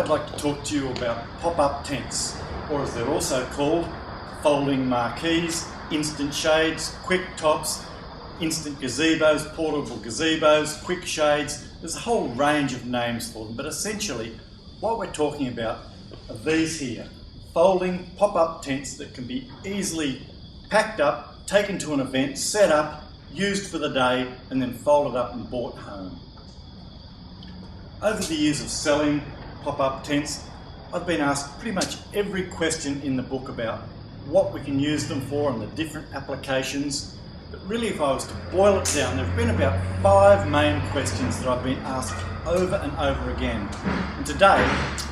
I'd like to talk to you about pop-up tents, or as they're also called, folding marquees, instant shades, quick tops, instant gazebos, portable gazebos, quick shades. There's a whole range of names for them, but essentially what we're talking about are these here, folding pop-up tents that can be easily packed up, taken to an event, set up, used for the day, and then folded up and brought home. Over the years of selling pop-up tents, I've been asked pretty much every question in the book about what we can use them for and the different applications. But really, if I was to boil it down, there have been about 5 main questions that I've been asked over and over again. And today,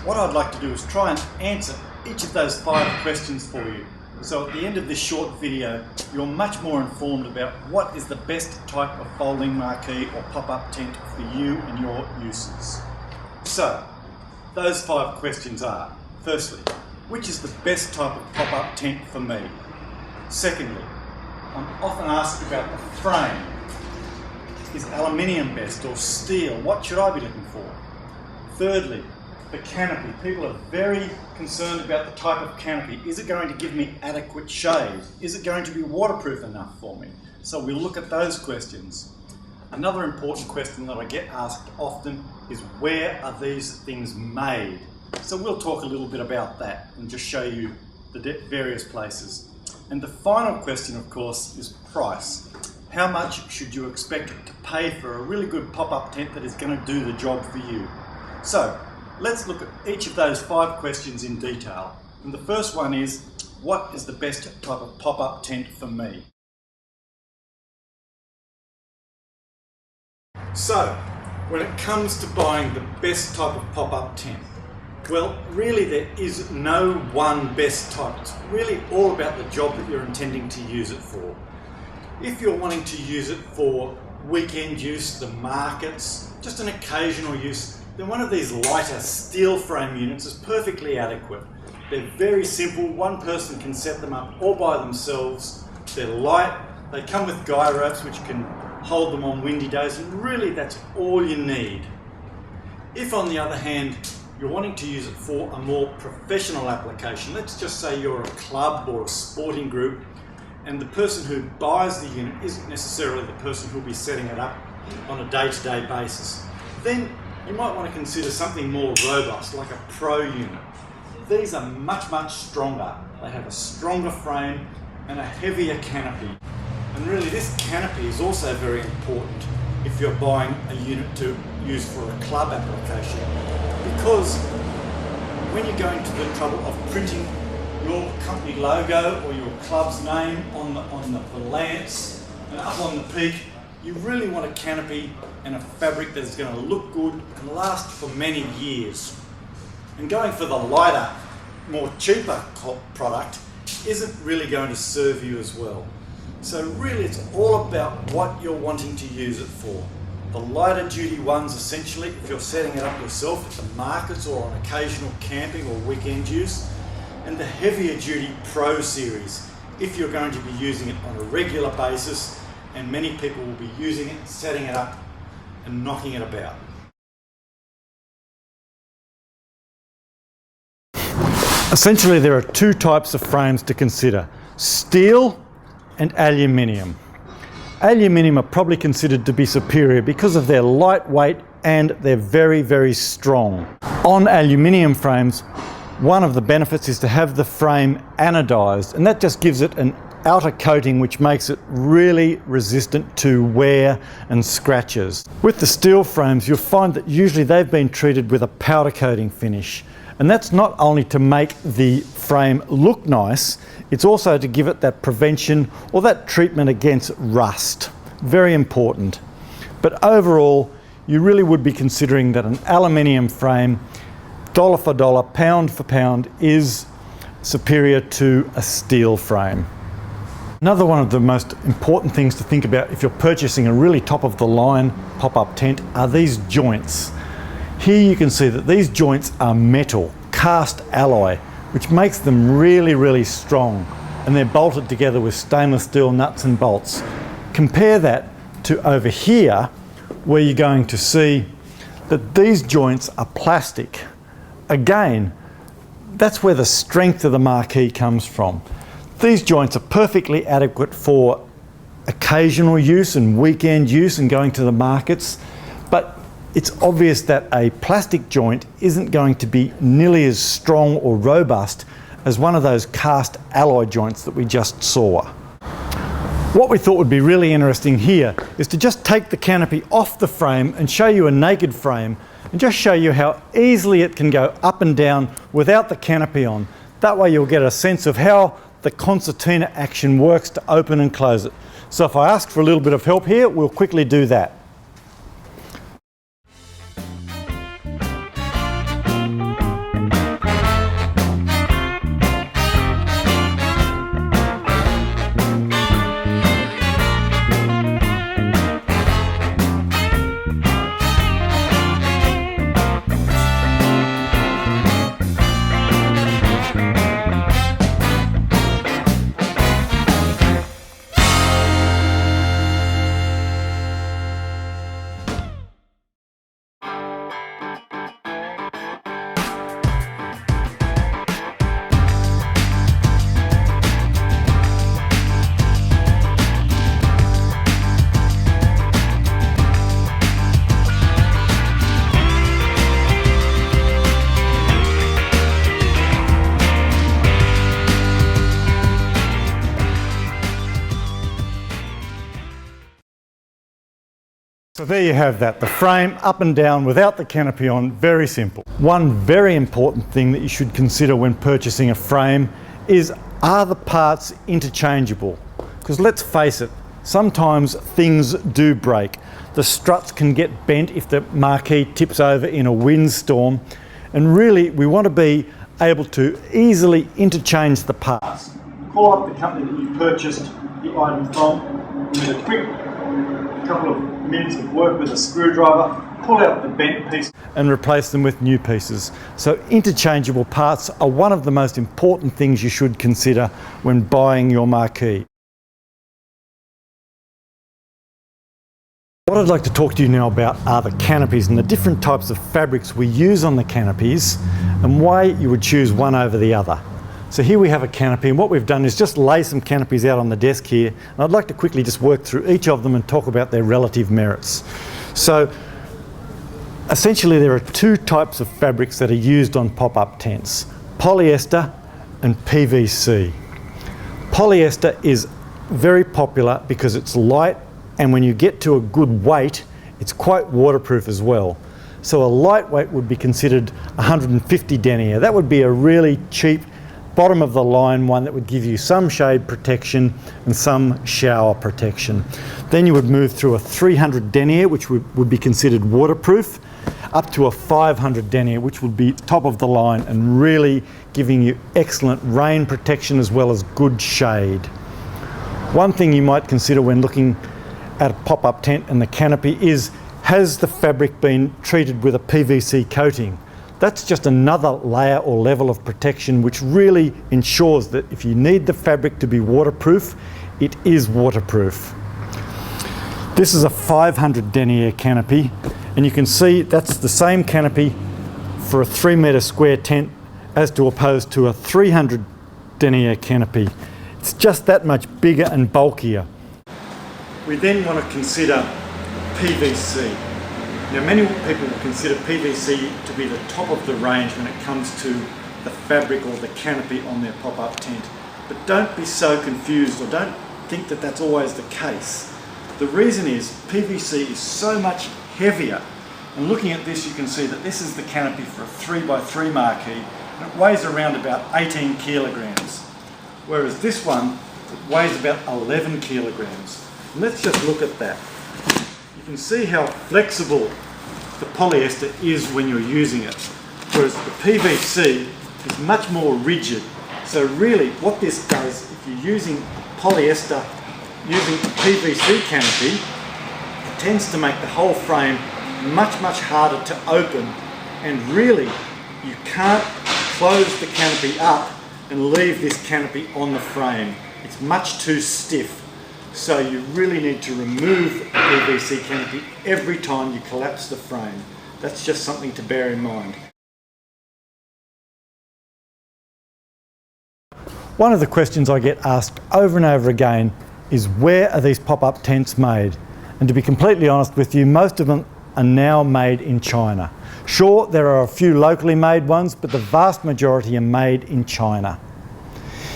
what I'd like to do is try and answer each of those 5 questions for you. So at the end of this short video, you're much more informed about what is the best type of folding marquee or pop-up tent for you and your uses. So, those 5 questions are, firstly, which is the best type of pop-up tent for me? Secondly, I'm often asked about the frame. Is aluminium best or steel? What should I be looking for? Thirdly, the canopy. People are very concerned about the type of canopy. Is it going to give me adequate shade? Is it going to be waterproof enough for me? So we'll look at those questions. Another important question that I get asked often is, where are these things made? So we'll talk a little bit about that and just show you the various places. And the final question, of course, is price. How much should you expect to pay for a really good pop-up tent that is going to do the job for you? So let's look at each of those 5 questions in detail. And the first one is, what is the best type of pop-up tent for me? So, when it comes to buying the best type of pop-up tent, well, really there is no one best type. It's really all about the job that you're intending to use it for. If you're wanting to use it for weekend use, the markets, just an occasional use, then one of these lighter steel frame units is perfectly adequate. They're very simple, one person can set them up all by themselves. They're light, they come with guy ropes which can hold them on windy days, and really that's all you need. If on the other hand you're wanting to use it for a more professional application, let's just say you're a club or a sporting group and the person who buys the unit isn't necessarily the person who'll be setting it up on a day-to-day basis, then you might want to consider something more robust, like a pro unit. These are much stronger. They have a stronger frame and a heavier canopy. And really this canopy is also very important if you're buying a unit to use for a club application, because when you're going to the trouble of printing your company logo or your club's name on the lance and up on the peak, you really want a canopy and a fabric that is going to look good and last for many years. And going for the lighter, more cheaper product isn't really going to serve you as well. So really it's all about what you're wanting to use it for. The lighter duty ones, essentially, if you're setting it up yourself at the markets or on occasional camping or weekend use, and the heavier duty Pro series, if you're going to be using it on a regular basis, and many people will be using it, setting it up and knocking it about. Essentially there are 2 types of frames to consider, steel and aluminium. Aluminium are probably considered to be superior because of their lightweight and they're very strong. On aluminium frames, one of the benefits is to have the frame anodized, and that just gives it an outer coating which makes it really resistant to wear and scratches. With the steel frames, you'll find that usually they've been treated with a powder coating finish. And that's not only to make the frame look nice, it's also to give it that prevention or that treatment against rust. Very important. But overall, you really would be considering that an aluminium frame, dollar for dollar, pound for pound, is superior to a steel frame. Another one of the most important things to think about if you're purchasing a really top of the line pop-up tent are these joints. Here you can see that these joints are metal, cast alloy, which makes them really strong, and they're bolted together with stainless steel nuts and bolts. Compare that to over here, where you're going to see that these joints are plastic. again, that's where the strength of the marquee comes from. These joints are perfectly adequate for occasional use and weekend use and going to the markets, but it's obvious that a plastic joint isn't going to be nearly as strong or robust as one of those cast alloy joints that we just saw. What we thought would be really interesting here is to just take the canopy off the frame and show you a naked frame and just show you how easily it can go up and down without the canopy on. That way you'll get a sense of how the concertina action works to open and close it. So if I ask for a little bit of help here, we'll quickly do that. So there you have that, the frame up and down without the canopy on, very simple. One very important thing that you should consider when purchasing a frame is, are the parts interchangeable? Because let's face it, sometimes things do break. The struts can get bent if the marquee tips over in a windstorm, and really we want to be able to easily interchange the parts. Call up the company that you purchased the item from, with a quick couple of minutes of work with a screwdriver, pull out the bent piece and replace them with new pieces. So interchangeable parts are one of the most important things you should consider when buying your marquee. What I'd like to talk to you now about are the canopies and the different types of fabrics we use on the canopies and why you would choose one over the other. So here we have a canopy, and what we've done is just lay some canopies out on the desk here, and I'd like to quickly just work through each of them and talk about their relative merits. So essentially there are two types of fabrics that are used on pop-up tents: polyester and PVC. Polyester is very popular because it's light, and when you get to a good weight, it's quite waterproof as well. So a lightweight would be considered 150 denier. That would be a really cheap, bottom of the line one that would give you some shade protection and some shower protection. Then you would move through a 300 denier, which would be considered waterproof, up to a 500 denier, which would be top of the line and really giving you excellent rain protection as well as good shade. One thing you might consider when looking at a pop-up tent and the canopy is, has the fabric been treated with a PVC coating? That's just another layer or level of protection which really ensures that if you need the fabric to be waterproof, it is waterproof. This is a 500 denier canopy, and you can see that's the same canopy for a 3 metre square tent as to opposed to a 300 denier canopy. It's just that much bigger and bulkier. We then want to consider PVC. Now, many people will consider PVC to be the top of the range when it comes to the fabric or the canopy on their pop-up tent. But don't be so confused, or don't think that that's always the case. The reason is PVC is so much heavier. And looking at this, you can see that this is the canopy for a 3x3 marquee, and it weighs around about 18 kilograms. Whereas this one weighs about 11 kilograms. And let's just look at that. You can see how flexible the polyester is when you're using it, whereas the PVC is much more rigid. So really what this does, if you're using polyester using a PVC canopy, it tends to make the whole frame much harder to open, and really you can't close the canopy up and leave this canopy on the frame. It's much too stiff. So you really need to remove the PVC canopy every time you collapse the frame. That's just something to bear in mind. One of the questions I get asked over and over again is, where are these pop-up tents made? And to be completely honest with you, most of them are now made in China. Sure, there are a few locally made ones, but the vast majority are made in China.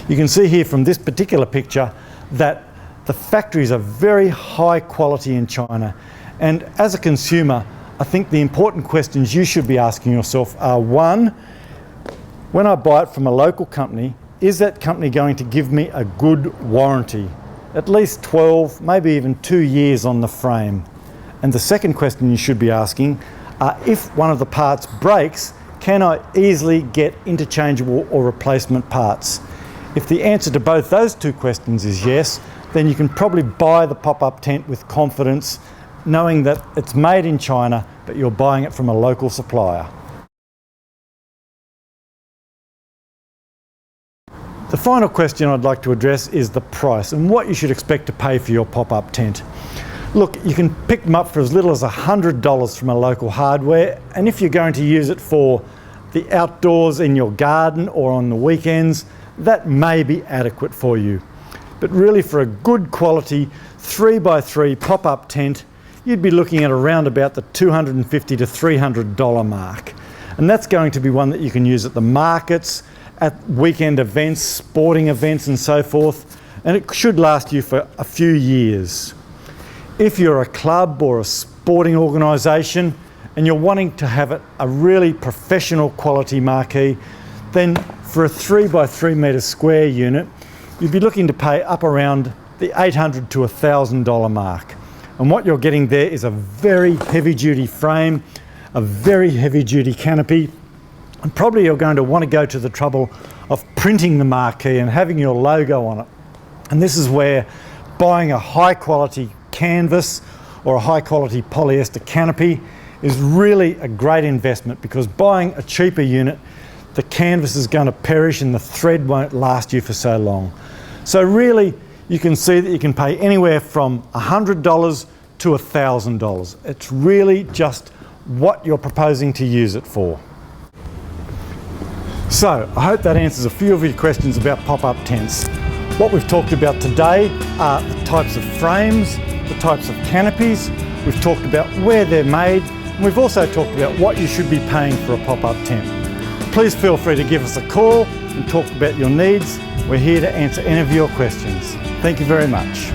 You can see here from this particular picture that the factories are very high quality in China. And as a consumer, I think the important questions you should be asking yourself are, one, when I buy it from a local company, is that company going to give me a good warranty? At least 12, maybe even 2 years on the frame. And the second question you should be asking are, if one of the parts breaks, can I easily get interchangeable or replacement parts? If the answer to both those two questions is yes, then you can probably buy the pop-up tent with confidence, knowing that it's made in China, but you're buying it from a local supplier. The final question I'd like to address is the price and what you should expect to pay for your pop-up tent. Look, you can pick them up for as little as $100 from a local hardware, and if you're going to use it for the outdoors in your garden or on the weekends, that may be adequate for you. But really, for a good quality 3x3 pop-up tent, you'd be looking at around about the $250 to $300 mark. And that's going to be one that you can use at the markets, at weekend events, sporting events and so forth, and it should last you for a few years. If you're a club or a sporting organisation and you're wanting to have a really professional quality marquee, then for a 3x3 metre square unit, you'd be looking to pay up around the $800 to $1,000 mark. And what you're getting there is a very heavy duty frame, a very heavy duty canopy, and probably you're going to want to go to the trouble of printing the marquee and having your logo on it. And this is where buying a high quality canvas or a high quality polyester canopy is really a great investment, because buying a cheaper unit, the canvas is going to perish and the thread won't last you for so long. So really, you can see that you can pay anywhere from $100 to $1,000. It's really just what you're proposing to use it for. So, I hope that answers a few of your questions about pop-up tents. What we've talked about today are the types of frames, the types of canopies. We've talked about where they're made, and we've also talked about what you should be paying for a pop-up tent. Please feel free to give us a call and talk about your needs. We're here to answer any of your questions. Thank you very much.